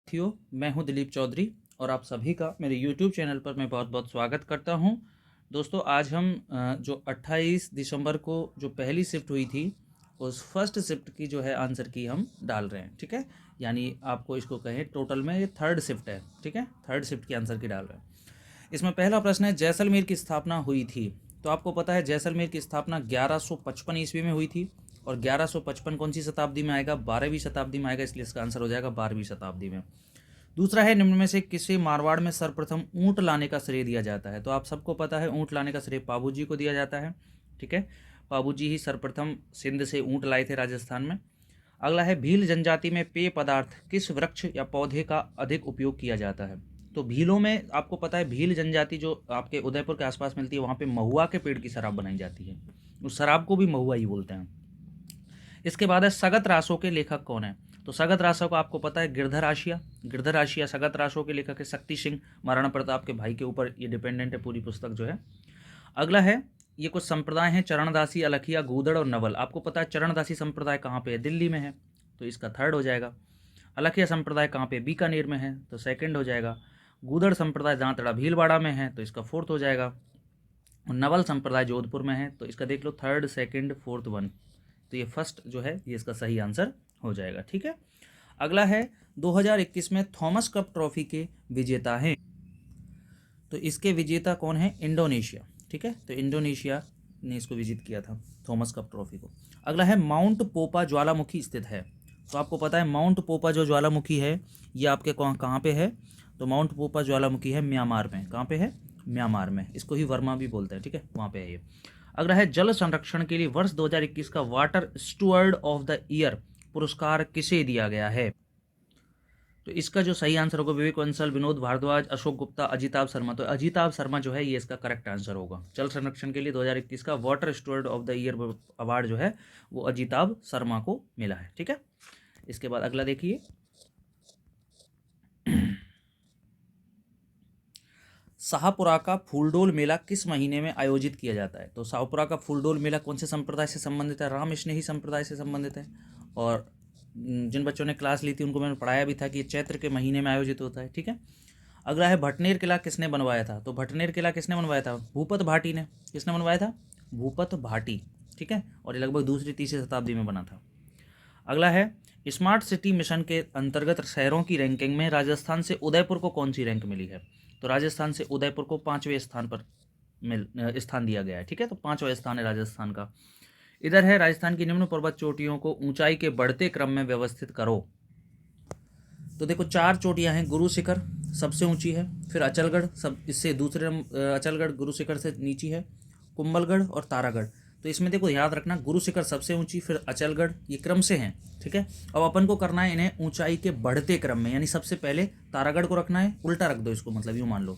साथियों, मैं हूं दिलीप चौधरी और आप सभी का मेरे YouTube चैनल पर मैं बहुत बहुत स्वागत करता हूं। दोस्तों, आज हम जो 28 दिसंबर को जो पहली शिफ्ट हुई थी उस फर्स्ट शिफ्ट की जो है आंसर की हम डाल रहे हैं। ठीक है, यानी आपको इसको कहें टोटल में ये थर्ड शिफ्ट है। ठीक है, थर्ड शिफ्ट की आंसर की डाल रहे हैं। इसमें पहला प्रश्न है, जैसलमेर की स्थापना हुई थी। तो आपको पता है जैसलमेर की स्थापना 1155 ईस्वी में हुई थी और 1155 कौन सी शताब्दी में आएगा? 12वीं शताब्दी में आएगा, इसलिए इसका आंसर हो जाएगा 12वीं शताब्दी में। दूसरा है, निम्न में से किसे मारवाड़ में सर्वप्रथम ऊंट लाने का श्रेय दिया जाता है? तो आप सबको पता है ऊंट लाने का श्रेय पाबू जी को दिया जाता है। ठीक है, पाबू जी ही सर्वप्रथम सिंध से ऊंट लाए थे राजस्थान में। अगला है, भील जनजाति में पेय पदार्थ किस वृक्ष या पौधे का अधिक उपयोग किया जाता है? तो भीलों में आपको पता है भील जनजाति जो आपके उदयपुर के आसपास मिलती है, वहाँ पे महुआ के पेड़ की शराब बनाई जाती है। उस शराब को भी महुआ ही बोलते हैं। इसके बाद है, सगत रासों के लेखक कौन है? तो सगत रासों को आपको पता है गिरधर आशिया। गिरधर आशिया सगत रासों के लेखक है। शक्ति सिंह महाराणा प्रताप के भाई के ऊपर ये डिपेंडेंट है पूरी पुस्तक जो है। अगला है, ये कुछ संप्रदाय हैं, चरणदासी, अलखिया, गूदड़ और नवल। आपको पता है चरणदासी संप्रदाय कहाँ पे है? दिल्ली में है, तो इसका थर्ड हो जाएगा। अलखिया संप्रदाय कहाँ पे? बीकानेर में है, तो सेकंड हो जाएगा। गूदड़ संप्रदाय दांतड़ा भीलवाड़ा में है, तो इसका फोर्थ हो जाएगा। और नवल संप्रदाय जोधपुर में है, तो इसका देख लो थर्ड, सेकंड, फोर्थ, वन। तो ये फर्स्ट जो है ये इसका सही आंसर हो जाएगा। ठीक है, अगला है, 2021 में थॉमस कप ट्रॉफी के विजेता हैं। तो इसके विजेता कौन है? इंडोनेशिया। ठीक है, तो इंडोनेशिया ने इसको विजित किया था थॉमस कप ट्रॉफी को। अगला है, माउंट पोपा ज्वालामुखी स्थित है। तो आपको पता है माउंट पोपा जो ज्वालामुखी है ये आपके कहाँ पे है? तो माउंट पोपा ज्वालामुखी है म्यांमार में। कहाँ पे है? म्यांमार में। इसको ही वर्मा भी बोलते हैं। ठीक है, वहाँ पे है ये। अगला है, जल संरक्षण के लिए वर्ष 2021 का water steward of the year पुरस्कार किसे दिया गया है? तो इसका जो सही आंसर होगा, विवेक बंसल, विनोद भारद्वाज, अशोक गुप्ता, अजिताभ शर्मा। तो अजिताभ शर्मा जो है ये इसका करेक्ट आंसर होगा। जल संरक्षण के लिए 2021 का water steward of the year award जो है वो अजिताभ शर्मा को मिला है। ठीक है, इसके बाद अगला देखिए, शाहपुरा का फूलडोल मेला किस महीने में आयोजित किया जाता है? तो शाहपुरा का फूलडोल मेला कौन से संप्रदाय से संबंधित है? राम स्नेही संप्रदाय से संबंधित है। और जिन बच्चों ने क्लास ली थी उनको मैंने पढ़ाया भी था कि ये चैत्र के महीने में आयोजित होता है। ठीक है, अगला है, भटनेर किला किसने बनवाया था? तो भटनेर किला किसने बनवाया था? भूपत भाटी ने। किसने बनवाया था? भूपत भाटी। ठीक है, और ये लगभग दूसरी तीसरी शताब्दी में बना था। अगला है, स्मार्ट सिटी मिशन के अंतर्गत शहरों की रैंकिंग में राजस्थान से उदयपुर को कौन सी रैंक मिली है? तो राजस्थान से उदयपुर को 5वें स्थान पर स्थान दिया गया है। ठीक है, तो 5वां स्थान है राजस्थान का। इधर है, राजस्थान की निम्न पर्वत चोटियों को ऊंचाई के बढ़ते क्रम में व्यवस्थित करो। तो देखो 4 चोटियां हैं। गुरु शिखर सबसे ऊंची है, फिर अचलगढ़ सब इससे दूसरे अचलगढ़ गुरु शिखर से नीची है, कुंभलगढ़ और तारागढ़। तो इसमें देखो याद रखना, गुरु शिखर सबसे ऊंची, फिर अचलगढ़, ये क्रम से हैं। ठीक है, अब अपन को करना है इन्हें ऊंचाई के बढ़ते क्रम में, यानी सबसे पहले तारागढ़ को रखना है, उल्टा रख दो इसको, मतलब यूँ मान लो।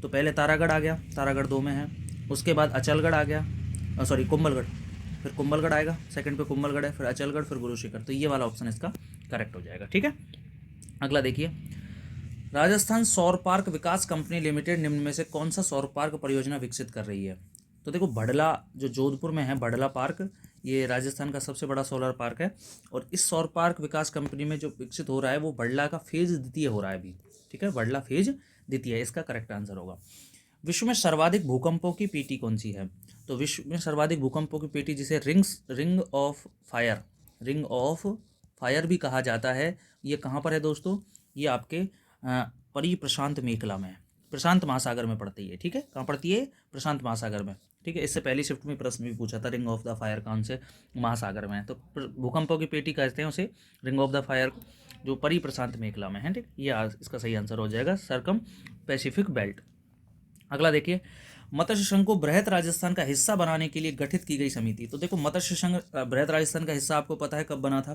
तो पहले तारागढ़ आ गया, तारागढ़ 2 में है। उसके बाद अचलगढ़ आ गया, सॉरी कुंभलगढ़, फिर कुंभलगढ़ आएगा, सेकंड पे कुंभलगढ़ है, फिर अचलगढ़, फिर गुरु शिखर। तो ये वाला ऑप्शन इसका करेक्ट हो जाएगा। ठीक है, अगला देखिए, राजस्थान सौर पार्क विकास कंपनी लिमिटेड निम्न में से कौन सा सौर पार्क परियोजना विकसित कर रही है? तो देखो भडला जो जोधपुर में है, भडला पार्क, ये राजस्थान का सबसे बड़ा सोलर पार्क है। और इस सौर पार्क विकास कंपनी में जो विकसित हो रहा है वो भडला का फेज द्वितीय हो रहा है अभी। ठीक है, भडला फेज द्वितीय, इसका करेक्ट आंसर होगा। विश्व में सर्वाधिक भूकंपों की पेटी कौन सी है? तो विश्व में सर्वाधिक भूकंपों की पेटी जिसे रिंग ऑफ फायर भी कहा जाता है, ये कहाँ पर है दोस्तों? ये आपके परिप्रशांत मेखला में है, प्रशांत महासागर में पड़ती है। ठीक है, कहाँ पड़ती है? प्रशांत महासागर में। ठीक है, इससे पहली शिफ्ट में प्रश्न भी पूछा था, रिंग ऑफ द फायर कौन से महासागर में है? तो भूकंपों की पेटी कहते हैं उसे, रिंग ऑफ द फायर, जो परिप्रशांत मेखला में है। ठीक, ये इसका सही आंसर हो जाएगा, सरकम पैसिफिक बेल्ट। अगला देखिए, मत्स्य संघ को बृहत राजस्थान का हिस्सा बनाने के लिए गठित की गई समिति। तो देखो मत्स्य संघ बृहत राजस्थान का हिस्सा आपको पता है कब बना था?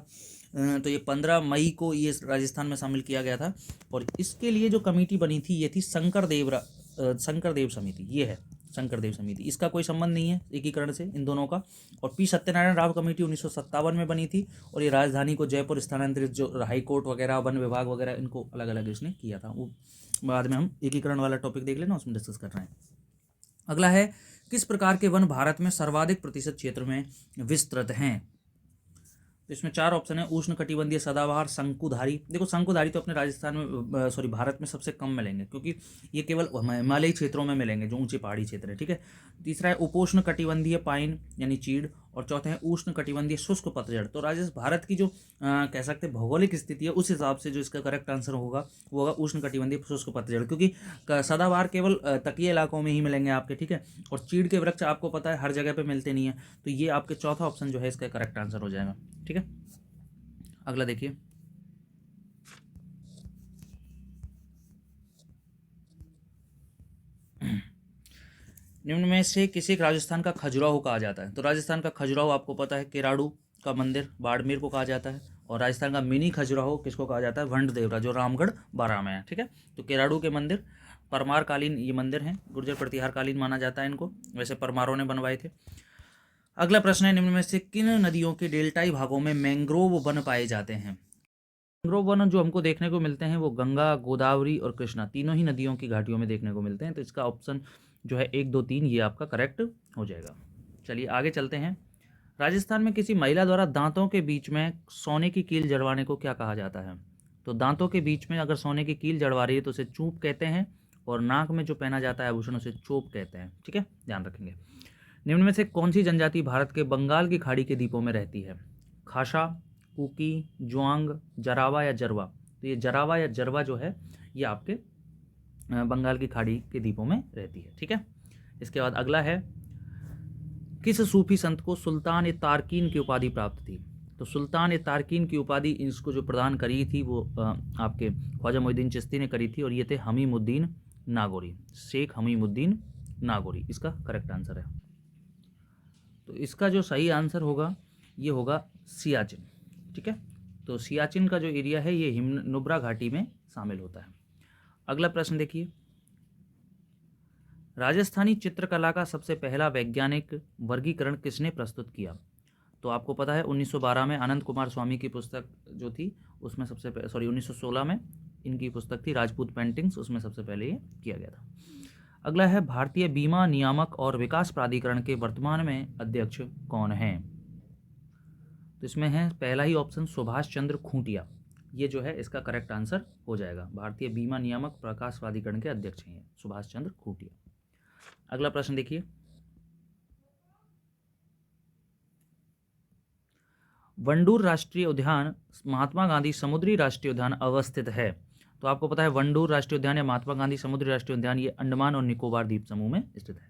तो ये 15 मई को ये राजस्थान में शामिल किया गया था। और इसके लिए जो कमेटी बनी थी ये थी शंकरदेव समिति। ये है शंकरदेव समिति, इसका कोई संबंध नहीं है एकीकरण से इन दोनों का। और पी सत्यनारायण राव कमेटी 1957 में बनी थी और ये राजधानी को जयपुर स्थानांतरित, जो हाई कोर्ट वगैरह, वन विभाग वगैरह, इनको अलग अलग इसने किया था। वो बाद में हम एकीकरण वाला टॉपिक देख लेना, उसमें डिस्कस कर रहे हैं। अगला है, किस प्रकार के वन भारत में सर्वाधिक प्रतिशत क्षेत्र में विस्तृत हैं? तो इसमें 4 ऑप्शन है। उष्ण कटिबंधीय सदाबहार, शंकुधारी। देखो शंकुधारी तो अपने राजस्थान में सॉरी भारत में सबसे कम मिलेंगे, क्योंकि ये केवल हिमालयी क्षेत्रों में मिलेंगे, जो ऊंचे पहाड़ी क्षेत्र है। ठीक है। तीसरा है उपोष्ण कटिबंधीय पाइन यानी चीड़, और चौथा है उष्ण कटिबंधीय शुष्क पतझड़। तो राजस्थान भारत की जो कह सकते हैं भौगोलिक स्थिति है, उस हिसाब से जो इसका करेक्ट आंसर होगा वो होगा उष्ण कटिबंधीय शुष्क पतझड़, क्योंकि सदाबहार केवल तटीय इलाकों में ही मिलेंगे आपके। ठीक है। और चीड़ के वृक्ष आपको पता है हर जगह पे मिलते नहीं है, तो ये आपके चौथा ऑप्शन जो है इसका करेक्ट आंसर हो जाएगा। ठीक है। अगला देखिए, निम्न में से किसे राजस्थान का खजुराहो कहा जाता है? तो राजस्थान का खजुराहो आपको पता है केराडू का मंदिर बाड़मेर को कहा जाता है, और राजस्थान का मिनी खजुराहो किसको कहा जाता है? वंड देवरा, जो रामगढ़ बारां में है। ठीक है। तो केराडू के मंदिर परमार कालीन ये मंदिर हैं, गुर्जर प्रतिहार कालीन माना जाता है इनको, वैसे परमारों ने बनवाए थे। अगला प्रश्न है, निम्न में से किन नदियों के डेल्टाई भागों में मैंग्रोव वन पाए जाते हैं? मैंग्रोव वन जो हमको देखने को मिलते हैं वो गंगा, गोदावरी और कृष्णा, तीनों ही नदियों की घाटियों में देखने को मिलते हैं। तो इसका ऑप्शन जो है 1, 2, 3 ये आपका करेक्ट हो जाएगा। चलिए आगे चलते हैं। राजस्थान में किसी महिला द्वारा दांतों के बीच में सोने की कील जड़वाने को क्या कहा जाता है? तो दांतों के बीच में अगर सोने की कील जड़वा रही है तो उसे चूप कहते हैं, और नाक में जो पहना जाता है आभूषण उसे चोप कहते हैं। ठीक है, ध्यान रखेंगे। निम्न में से कौन सी जनजाति भारत के बंगाल की खाड़ी के द्वीपों में रहती है? खासा, कुकी, जुआंग, जरावा या जरवा। तो ये जरावा या जरवा जो है ये आपके बंगाल की खाड़ी के द्वीपों में रहती है। ठीक है। इसके बाद अगला है, किस सूफी संत को सुल्तान ए तारकीन की उपाधि प्राप्त थी? तो सुल्तान ए तारकीन की उपाधि इसको जो प्रदान करी थी वो आपके ख्वाजा मोइनुद्दीन चिश्ती ने करी थी, और ये थे हमीमुद्दीन नागौरी, शेख हमीमुद्दीन नागौरी। इसका करेक्ट आंसर है। तो इसका जो सही आंसर होगा ये होगा सियाचिन। ठीक है। तो सियाचिन का जो एरिया है ये नुब्रा घाटी में शामिल होता है। अगला प्रश्न देखिए, राजस्थानी चित्रकला का सबसे पहला वैज्ञानिक वर्गीकरण किसने प्रस्तुत किया? तो आपको पता है 1912 में अनंत कुमार स्वामी की पुस्तक जो थी उसमें 1916 में इनकी पुस्तक थी राजपूत पेंटिंग्स, उसमें सबसे पहले ये किया गया था। अगला है, भारतीय बीमा नियामक और विकास प्राधिकरण के वर्तमान में अध्यक्ष कौन हैं? तो इसमें है पहला ही ऑप्शन सुभाष चंद्र खूंटिया, ये जो है इसका करेक्ट आंसर हो जाएगा। भारतीय बीमा नियामक विकास प्राधिकरण के अध्यक्ष हैं सुभाष चंद्र खूंटिया। अगला प्रश्न देखिए, वंडूर राष्ट्रीय उद्यान महात्मा गांधी समुद्री राष्ट्रीय उद्यान अवस्थित है? तो आपको पता है वंडूर राष्ट्रीय उद्यान या महात्मा गांधी समुद्री राष्ट्रीय उद्यान ये अंडमान और निकोबार द्वीप समूह में स्थित है।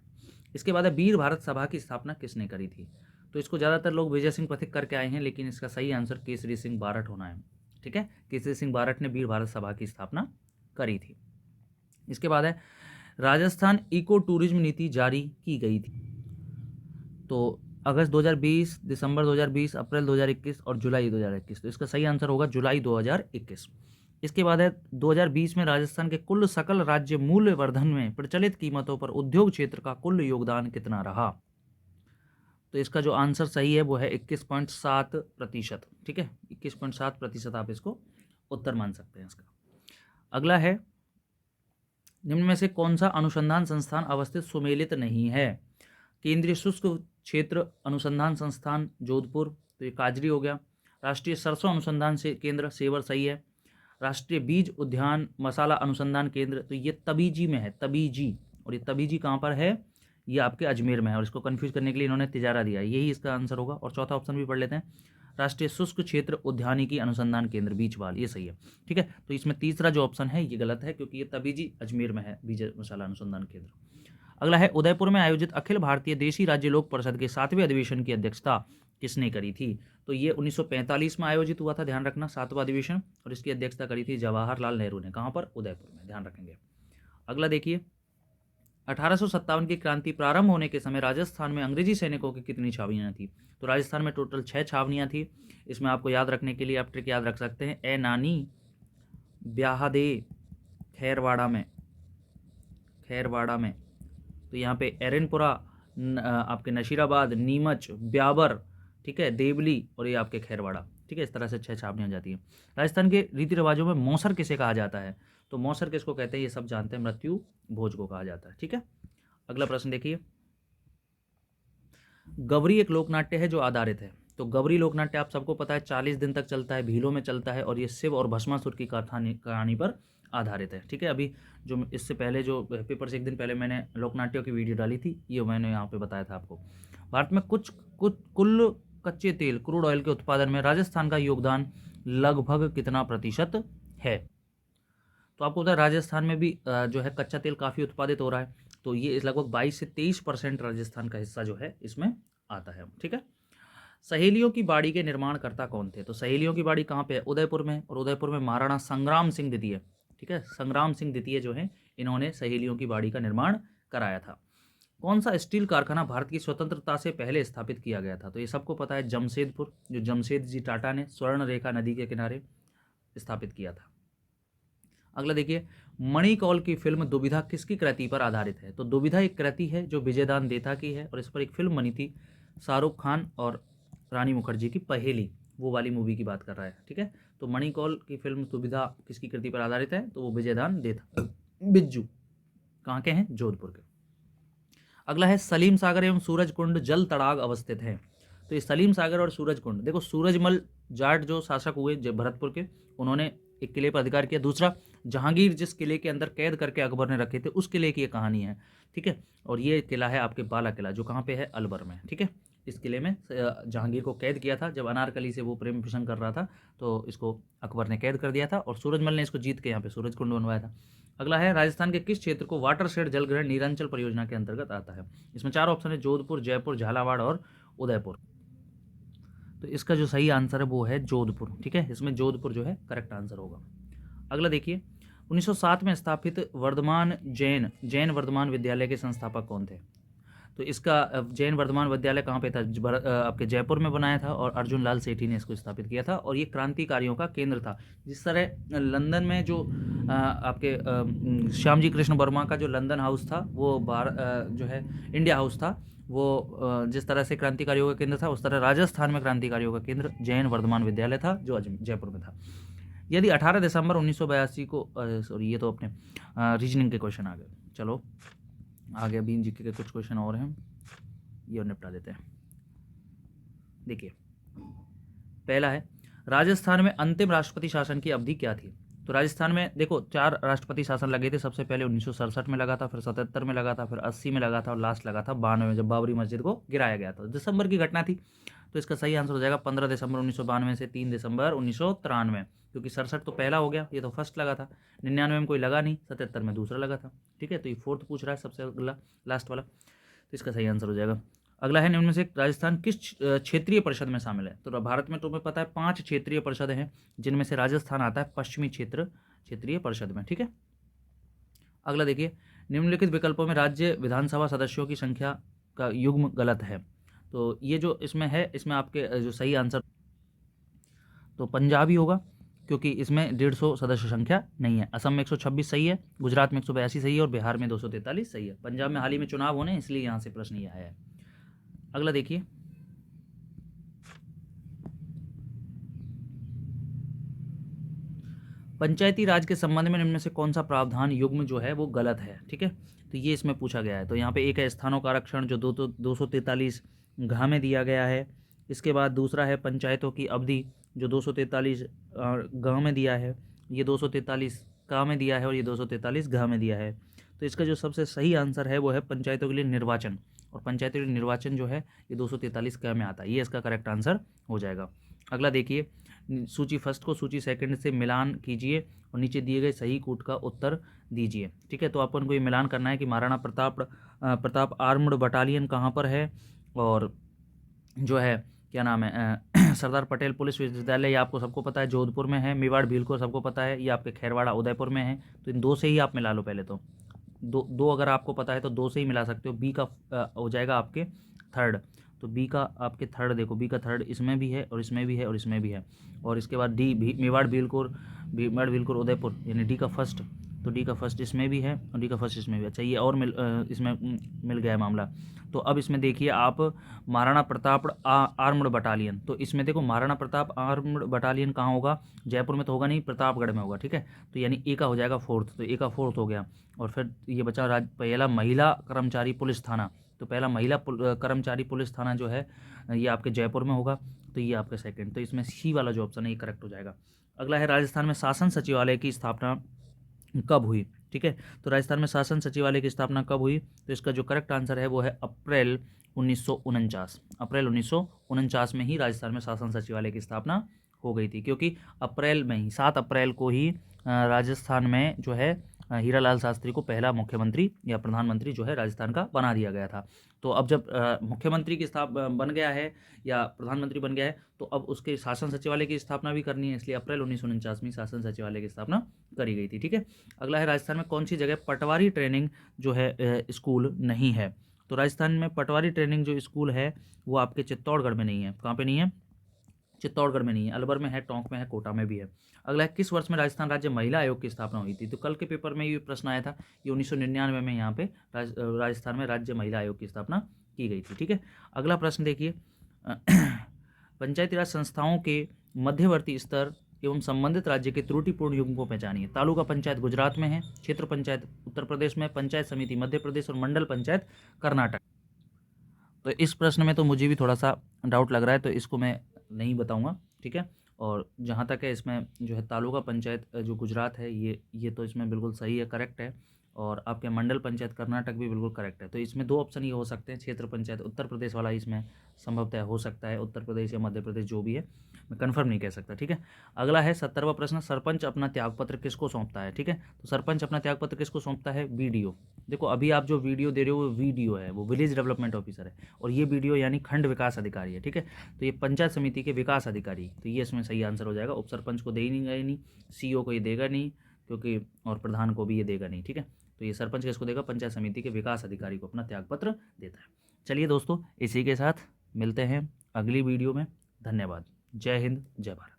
इसके बाद है, वीर भारत सभा की स्थापना किसने करी थी? तो इसको ज़्यादातर लोग विजय सिंह पथिक करके आए हैं, लेकिन इसका सही आंसर केसरी सिंह बारठ होना है। ठीक है, केसरी सिंह बारठ ने वीर भारत सभा की स्थापना करी थी। इसके बाद है, राजस्थान इको टूरिज्म नीति जारी की गई थी? तो अगस्त 2020, दिसंबर 2020, अप्रैल 2021 और जुलाई 2021। तो इसका सही आंसर होगा जुलाई 2021। इसके बाद है, 2020 में राजस्थान के कुल सकल राज्य मूल्य वर्धन में प्रचलित कीमतों पर उद्योग क्षेत्र का कुल योगदान कितना रहा? तो इसका जो आंसर सही है वो है 21.7%। ठीक है, 21.7% आप इसको उत्तर मान सकते हैं इसका। अगला है, निम्न में से कौन सा अनुसंधान संस्थान अवस्थित सुमेलित नहीं है? केंद्रीय शुष्क क्षेत्र अनुसंधान संस्थान जोधपुर, तो ये काजरी हो गया। राष्ट्रीय सरसों अनुसंधान से केंद्र सेवर सही है। राष्ट्रीय बीज उद्यान मसाला अनुसंधान केंद्र, तो ये तबीजी में है, तबीजी। और ये तबीजी कहाँ पर है? ये आपके अजमेर में है, और इसको कंफ्यूज करने के लिए इन्होंने तिजारा दिया है, यही इसका आंसर होगा। और चौथा ऑप्शन भी पढ़ लेते हैं, राष्ट्रीय शुष्क क्षेत्र उद्यानिकी अनुसंधान केंद्र बीचवाल, ये सही है। ठीक है, तो इसमें तीसरा जो ऑप्शन है ये गलत है, क्योंकि ये तबीजी अजमेर में है, बीज मसाला अनुसंधान केंद्र। अगला है, उदयपुर में आयोजित अखिल भारतीय देशी राज्य लोक परिषद के 7वें अधिवेशन की अध्यक्षता किसने करी थी? तो ये 1945 में आयोजित हुआ था, ध्यान रखना, 7वां अधिवेशन, और इसकी अध्यक्षता करी थी जवाहरलाल नेहरू ने। कहाँ पर? उदयपुर में, ध्यान रखेंगे। अगला देखिए, 1857 की क्रांति प्रारंभ होने के समय राजस्थान में अंग्रेजी सैनिकों की कितनी छावनियां थी? तो राजस्थान में टोटल 6 छावनियां थी। इसमें आपको याद रखने के लिए आप ट्रिक याद रख सकते हैं, ए नानी, ब्याहदे, खैरवाड़ा में, तो यहाँ पे एरनपुरा, आपके नशीराबाद, नीमच, ब्यावर, ठीक है, देवली, और ये आपके खैरवाड़ा। ठीक है, इस तरह से 6 छावनियाँ जाती हैं। राजस्थान के रीति रिवाजों में मौसर किसे कहा जाता है? तो मौसर किसको कहते हैं ये सब जानते हैं, मृत्यु भोज को कहा जाता है। ठीक है, अगला प्रश्न देखिए, गवरी एक लोक नाट्य है जो आधारित है, तो गौरी लोकनाट्य आप सबको पता है 40 दिन तक चलता है, भीलों में चलता है, और ये शिव और भस्मासुर की कहानी पर आधारित है। ठीक है, अभी जो इससे पहले जो पेपर से एक दिन पहले मैंने लोकनाट्यों की वीडियो डाली थी, ये मैंने यहाँ पे बताया था आपको। भारत में कुल कच्चे तेल क्रूड ऑयल के उत्पादन में राजस्थान का योगदान लगभग कितना प्रतिशत है? तो आपको पता है राजस्थान में भी जो है कच्चा तेल काफ़ी उत्पादित हो रहा है, तो ये लगभग 22 से 23% राजस्थान का हिस्सा जो है इसमें आता है। ठीक है, सहेलियों की बाड़ी के निर्माणकर्ता कौन थे? तो सहेलियों की बाड़ी कहाँ पे है? उदयपुर में, और उदयपुर में महाराणा संग्राम सिंह द्वितीय, ठीक है, संग्राम सिंह द्वितीय जो है इन्होंने सहेलियों की बाड़ी का निर्माण कराया था। कौन सा स्टील कारखाना भारत की स्वतंत्रता से पहले स्थापित किया गया था? तो ये सबको पता है, जमशेदपुर, जो जमशेदजी टाटा ने स्वर्ण रेखा नदी के किनारे स्थापित किया था। अगला देखिए, मणिकौल की फिल्म दुविधा किसकी कृति पर आधारित है? तो दुविधा एक कृति है जो विजयदान देथा की है, और इस पर एक फिल्म बनी थी, शाहरुख खान और रानी मुखर्जी की, पहेली, वो वाली मूवी की बात कर रहा है। ठीक है, तो मणिकौल की फिल्म दुविधा किसकी कृति पर आधारित है? तो वो विजयदान देथा, बिज्जू, कहाँ के हैं? जोधपुर के। अगला है, सलीम सागर एवं सूरज कुंड जल तड़ाग अवस्थित है। तो ये सलीम सागर और सूरज कुंड, देखो सूरजमल जाट जो शासक हुए भरतपुर के, उन्होंने एक किले पर अधिकार किया। दूसरा, जहांगीर जिस किले के अंदर कैद करके अकबर ने रखे थे, उस किले की ये कहानी है। ठीक है, और ये किला है आपके बाला किला, जो कहाँ पे है? अलवर में। ठीक है, इस किले में जहांगीर को कैद किया था, जब अनारकली से वो प्रेम पोषण कर रहा था, तो इसको अकबर ने कैद कर दिया था, और सूरजमल ने इसको जीत के यहाँ पे सूरज कुंड बनवाया था। अगला है, राजस्थान के किस क्षेत्र को वाटरशेड जलग्रहण नीरांचल परियोजना के अंतर्गत आता है? इसमें 4 ऑप्शन है, जोधपुर, जयपुर, झालावाड़ और उदयपुर। तो इसका जो सही आंसर है वो है जोधपुर। ठीक है, इसमें जोधपुर जो है करेक्ट आंसर होगा। अगला देखिए, 1907 में स्थापित वर्धमान जैन वर्धमान विद्यालय के संस्थापक कौन थे? तो इसका जैन वर्धमान विद्यालय कहाँ पे था? आपके जयपुर में बनाया था, और अर्जुन लाल सेठी ने इसको स्थापित किया था, और ये क्रांतिकारियों का केंद्र था। जिस तरह लंदन में जो आपके श्यामजी कृष्ण वर्मा का जो लंदन हाउस था, वो जो है इंडिया हाउस था, वो जिस तरह से क्रांतिकारियों का केंद्र था, उस तरह राजस्थान में क्रांतिकारियों का केंद्र जैन वर्धमान विद्यालय था, जो जयपुर में था। यदि 18 दिसंबर 1982 को, सॉरी ये तो अपने रीजनिंग के क्वेश्चन आ गए, चलो आगे अभी जीके के कुछ क्वेश्चन और हैं, ये और निपटा देते हैं। देखिए, पहला है, राजस्थान में अंतिम राष्ट्रपति शासन की अवधि क्या थी? तो राजस्थान में देखो 4 राष्ट्रपति शासन लगे थे। सबसे पहले 1967 में लगा था, फिर 77 में लगा था, फिर 80 में लगा था, और लास्ट लगा था 92 में, जब बाबरी मस्जिद को गिराया गया था। दिसंबर की घटना थी, तो इसका सही आंसर हो जाएगा 15 दिसंबर 1992 से 3 दिसंबर 1993, क्योंकि 67 तो पहला हो गया, ये तो फर्स्ट लगा था। 99 में कोई लगा नहीं, 77 में दूसरा लगा था। ठीक है, तो ये फोर्थ पूछ रहा है, सबसे अगला लास्ट वाला, तो इसका सही आंसर हो जाएगा। अगला है, निम्न में से राजस्थान किस क्षेत्रीय परिषद में शामिल है? तो भारत में तुम्हें पता है 5 क्षेत्रीय परिषद हैं, जिनमें से राजस्थान आता है पश्चिमी क्षेत्रीय परिषद में। ठीक है, अगला देखिए, निम्नलिखित विकल्पों में राज्य विधानसभा सदस्यों की संख्या का युग्म गलत है। तो ये जो इसमें है, इसमें आपके जो सही आंसर तो पंजाब ही होगा, क्योंकि इसमें 150 सदस्य संख्या नहीं है। असम में 126 सही है, गुजरात में 182 सही है, और बिहार में 243 सही है। पंजाब में हाल ही में चुनाव होने, इसलिए यहाँ से प्रश्न ये आया है। अगला देखिए, पंचायती राज के संबंध में निम्न में से कौन सा प्रावधान युग्म जो है वो गलत है? ठीक है, तो ये इसमें पूछा गया है। तो यहाँ पे एक है स्थानों का आरक्षण, जो 243 घ में दिया गया है। इसके बाद दूसरा है पंचायतों की अवधि, जो 243 ग में दिया है, ये 243 क में दिया है, और ये 243 घ में दिया है। तो इसका जो सबसे सही आंसर है वो है पंचायतों के लिए निर्वाचन, और पंचायतों के लिए निर्वाचन जो है ये 243 क में आता है, ये इसका करेक्ट आंसर हो जाएगा। अगला देखिए, सूची फर्स्ट को सूची सेकंड से मिलान कीजिए, और नीचे दिए गए सही कूट का उत्तर दीजिए। ठीक है, तो अपन को ये मिलान करना है कि महाराणा प्रताप आर्म्ड बटालियन कहाँ पर है, और जो है क्या नाम है सरदार पटेल पुलिस विश्वविद्यालय, ये आपको सबको पता है जोधपुर में है। मेवाड़ भीलकोर सबको पता है, ये आपके खैरवाड़ा उदयपुर में है। तो इन 2 से ही आप मिला लो, पहले तो दो अगर आपको पता है तो 2 से ही मिला सकते हो। बी का हो जाएगा आपके थर्ड, तो बी का आपके थर्ड, देखो बी का थर्ड इसमें भी है, और इसमें भी है, और इसमें भी है। और इसके बाद डी मेवाड़ भीलकोर उदयपुर, यानी डी का फर्स्ट, तो डी का फर्स्ट इसमें भी है, और डी का फर्स्ट इसमें भी। अच्छा, ये और इसमें मिल गया मामला। तो अब इसमें देखिए आप, महाराणा प्रताप आर्म्ड बटालियन, तो इसमें देखो महाराणा प्रताप आर्म्ड बटालियन कहाँ होगा? जयपुर में तो होगा नहीं, प्रतापगढ़ में होगा। ठीक है, तो यानी ए का हो जाएगा फोर्थ, तो ए का फोर्थ हो गया। और फिर ये बचा पहला महिला कर्मचारी पुलिस थाना, तो पहला महिला कर्मचारी पुलिस थाना जो है ये आपके जयपुर में होगा। तो ये आपका सेकंड, तो इसमें सी वाला जो ऑप्शन है ये करेक्ट हो जाएगा। अगला है राजस्थान में शासन सचिवालय की स्थापना कब हुई। ठीक है, तो राजस्थान में शासन सचिवालय की स्थापना कब हुई, तो इसका जो करेक्ट आंसर है वो है अप्रैल 1949। अप्रैल 1949 में ही राजस्थान में शासन सचिवालय की स्थापना हो गई थी, क्योंकि अप्रैल में ही 7 अप्रैल को ही राजस्थान में जो है हीरालाल शास्त्री को पहला मुख्यमंत्री या प्रधानमंत्री जो है राजस्थान का बना दिया गया था। तो अब जब मुख्यमंत्री की बन गया है या प्रधानमंत्री बन गया है, तो अब उसके शासन सचिवालय की स्थापना भी करनी है, इसलिए अप्रैल 1949 में शासन सचिवालय की स्थापना करी गई थी। ठीक है, अगला है राजस्थान में कौन सी जगह पटवारी ट्रेनिंग जो है स्कूल नहीं है। तो राजस्थान में पटवारी ट्रेनिंग जो स्कूल है वो आपके चित्तौड़गढ़ में नहीं है। कहाँ पे नहीं है? चित्तौड़गढ़ में नहीं है, अलवर में है, टोंक में है, कोटा में भी है। अगला है किस वर्ष में राजस्थान राज्य महिला आयोग की स्थापना हुई थी। तो कल के पेपर में ये प्रश्न आया था, ये 1999 में यहाँ पे राजस्थान में राज्य महिला आयोग की स्थापना की गई थी। ठीक है, अगला प्रश्न देखिए, पंचायती राज संस्थाओं के मध्यवर्ती स्तर एवं संबंधित राज्य के त्रुटिपूर्ण युग्म को पहचानिए। तालुका पंचायत गुजरात में है, क्षेत्र पंचायत उत्तर प्रदेश में, पंचायत समिति मध्य प्रदेश और मंडल पंचायत कर्नाटक। तो इस प्रश्न में तो मुझे भी थोड़ा सा डाउट लग रहा है, तो इसको मैं नहीं बताऊंगा। ठीक है, और जहाँ तक है इसमें जो है तालुका पंचायत जो गुजरात है ये तो इसमें बिल्कुल सही है, करेक्ट है। और आपके मंडल पंचायत कर्नाटक भी बिल्कुल करेक्ट है। तो इसमें 2 ऑप्शन ये हो सकते हैं, क्षेत्र पंचायत उत्तर प्रदेश वाला इसमें संभवतः हो सकता है, उत्तर प्रदेश या मध्य प्रदेश जो भी है, मैं कंफर्म नहीं कह सकता। ठीक है, अगला है 70वां प्रश्न, सरपंच अपना त्यागपत्र किसको सौंपता है। ठीक है, तो सरपंच अपना त्यागपत्र किसको सौंपता है? बीडीओ। देखो अभी आप जो वीडियो दे रहे हो वो वीडियो है, वो विलेज डेवलपमेंट ऑफिसर है, और ये वीडियो यानी खंड विकास अधिकारी है। ठीक है, तो ये पंचायत समिति के विकास अधिकारी, तो ये इसमें सही आंसर हो जाएगा। उप सरपंच को दे ही नहीं, सीईओ को ये देगा नहीं, क्योंकि और प्रधान को भी ये देगा नहीं। ठीक है, तो ये सरपंच किसको देगा? पंचायत समिति के विकास अधिकारी को अपना त्यागपत्र देता है। चलिए दोस्तों, इसी के साथ मिलते हैं अगली वीडियो में। धन्यवाद। जय हिंद, जय भारत।